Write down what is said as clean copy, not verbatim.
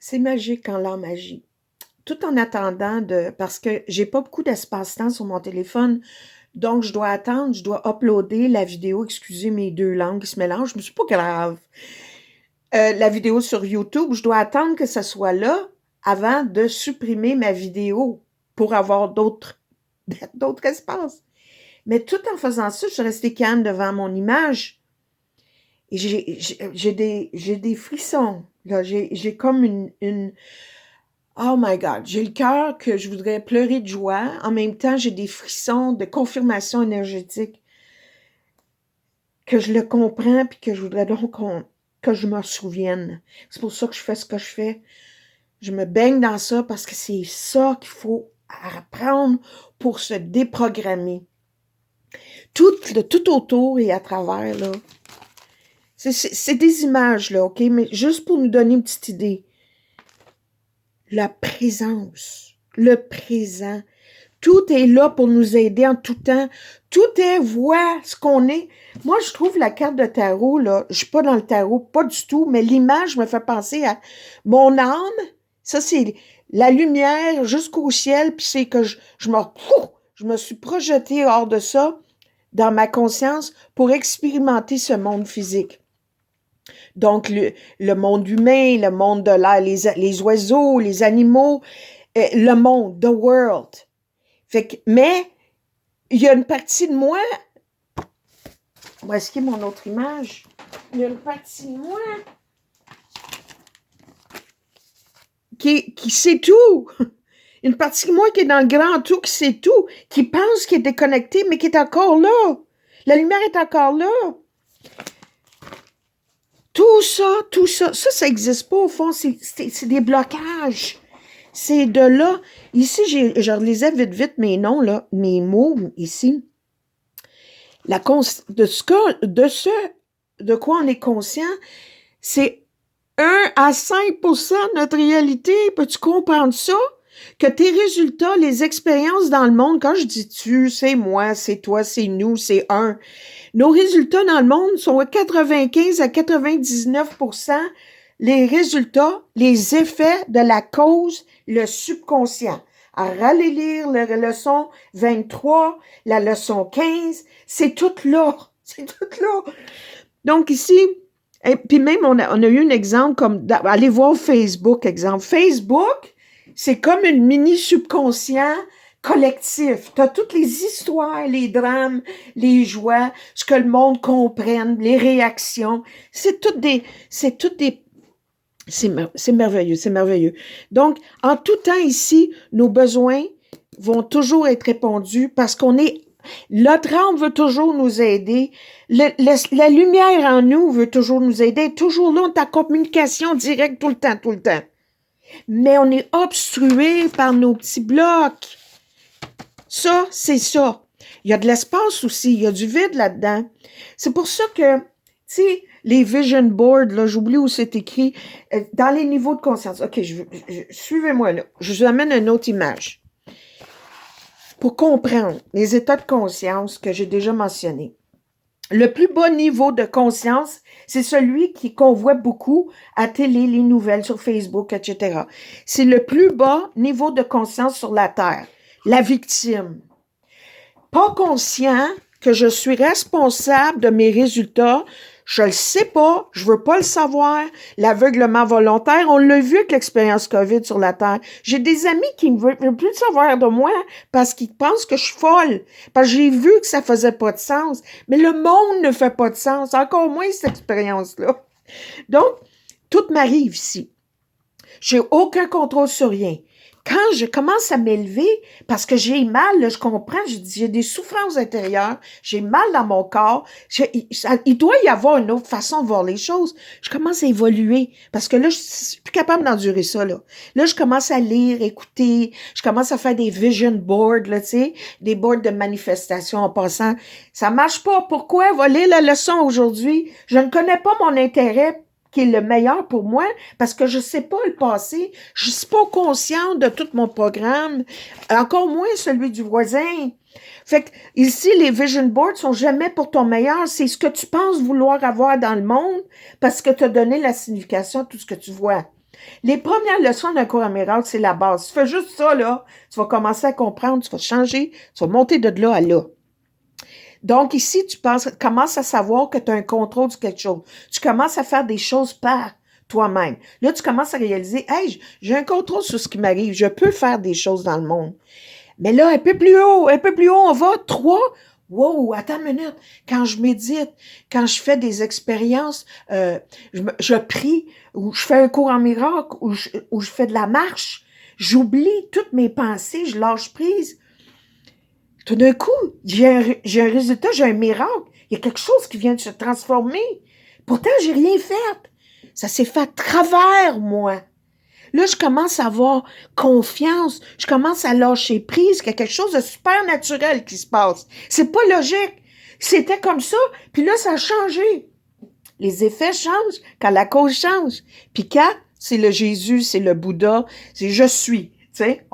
C'est magique quand l'âme agit. Tout en attendant parce que j'ai pas beaucoup d'espace-temps sur mon téléphone, donc je dois attendre, je dois uploader la vidéo, excusez mes deux langues qui se mélangent, mais c'est pas grave. La vidéo sur YouTube, je dois attendre que ça soit là avant de supprimer ma vidéo pour avoir d'autres espaces. Mais tout en faisant ça, je suis restée calme devant mon image et j'ai des frissons. Là, j'ai comme oh my God, j'ai le cœur que je voudrais pleurer de joie. En même temps, j'ai des frissons de confirmation énergétique que je le comprends puis que je voudrais donc que je me souvienne. C'est pour ça que je fais ce que je fais. Je me baigne dans ça parce que c'est ça qu'il faut apprendre pour se déprogrammer. Tout autour et à travers, là. C'est des images, là, OK? Mais juste pour nous donner une petite idée. La présence, le présent. Tout est là pour nous aider en tout temps. Tout est voix, ce qu'on est. Moi, je trouve la carte de tarot, là, je suis pas dans le tarot, pas du tout, mais l'image me fait penser à mon âme. Ça, c'est la lumière jusqu'au ciel, puis c'est que je me suis projetée hors de ça, dans ma conscience, pour expérimenter ce monde physique. Donc, le monde humain, le monde de l'air, les oiseaux, les animaux, le monde, the world. Fait que, mais, il y a une partie de moi, où est-ce qu'il y a mon autre image? Il y a une partie de moi qui sait tout. Une partie de moi qui est dans le grand tout, qui sait tout, qui pense qu'il est déconnecté, mais qui est encore là. La lumière est encore là. Tout ça, ça n'existe pas au fond, c'est des blocages. C'est de là. Ici, je relisais vite mes noms, là, mes mots, ici. De quoi on est conscient, c'est 1 à 5% de notre réalité. Peux-tu comprendre ça? Que tes résultats, les expériences dans le monde, quand je dis tu, c'est moi, c'est toi, c'est nous, c'est un. Nos résultats dans le monde sont à 95 à 99% les résultats, les effets de la cause, le subconscient. À aller lire la leçon 23, la leçon 15, c'est tout là. C'est tout là. Donc ici, et puis même on a eu un exemple comme, allez voir Facebook, exemple. Facebook, c'est comme une mini subconscient collectif. Tu as toutes les histoires, les drames, les joies, ce que le monde comprenne, les réactions. C'est merveilleux, c'est merveilleux. Donc, en tout temps ici, nos besoins vont toujours être répondus parce notre âme veut toujours nous aider. La lumière en nous veut toujours nous aider. Toujours là, on est en communication directe tout le temps. Mais on est obstrué par nos petits blocs. Ça, c'est ça. Il y a de l'espace aussi, il y a du vide là-dedans. C'est pour ça que, tu sais, les vision boards, là, j'oublie où c'est écrit, dans les niveaux de conscience. OK, suivez-moi là. Je vous amène une autre image. Pour comprendre les états de conscience que j'ai déjà mentionnés. Le plus bas niveau de conscience, c'est celui qu'on voit beaucoup à télé, les nouvelles sur Facebook, etc. C'est le plus bas niveau de conscience sur la Terre. La victime. Pas conscient que je suis responsable de mes résultats. Je le sais pas, je veux pas le savoir. L'aveuglement volontaire, on l'a vu avec l'expérience COVID sur la Terre. J'ai des amis qui ne veulent plus savoir de moi parce qu'ils pensent que je suis folle. Parce que j'ai vu que ça faisait pas de sens. Mais le monde ne fait pas de sens. Encore moins cette expérience-là. Donc, tout m'arrive ici. J'ai aucun contrôle sur rien. Quand je commence à m'élever, parce que j'ai mal, là, je comprends, j'ai des souffrances intérieures, j'ai mal dans mon corps, il doit y avoir une autre façon de voir les choses. Je commence à évoluer, parce que là, je suis plus capable d'endurer ça, là. Là, je commence à lire, écouter, je commence à faire des vision boards, là, tu sais, des boards de manifestation en passant. Ça marche pas. Pourquoi? Va lire la leçon aujourd'hui. Je ne connais pas mon intérêt qui est le meilleur pour moi, parce que je sais pas le passé, je suis pas consciente de tout mon programme, encore moins celui du voisin. Fait que ici, les vision boards sont jamais pour ton meilleur, c'est ce que tu penses vouloir avoir dans le monde, parce que tu as donné la signification à tout ce que tu vois. Les premières leçons d'un cours en miracle, c'est la base. Tu fais juste ça, là, tu vas commencer à comprendre, tu vas changer, tu vas monter de là à là. Donc, ici, tu commences à savoir que tu as un contrôle de quelque chose. Tu commences à faire des choses par toi-même. Là, tu commences à réaliser, hey, j'ai un contrôle sur ce qui m'arrive. Je peux faire des choses dans le monde. Mais là, un peu plus haut, on va. 3. Wow, attends une minute. Quand je médite, quand je fais des expériences, je prie, ou je fais un cours en miracle, ou je fais de la marche, j'oublie toutes mes pensées, je lâche prise. Tout d'un coup, j'ai un résultat, j'ai un miracle. Il y a quelque chose qui vient de se transformer. Pourtant, j'ai rien fait. Ça s'est fait à travers moi. Là, je commence à avoir confiance. Je commence à lâcher prise qu'il y a quelque chose de super naturel qui se passe. C'est pas logique. C'était comme ça, puis là, ça a changé. Les effets changent quand la cause change. Puis quand c'est le Jésus, c'est le Bouddha, c'est je suis. Tu sais,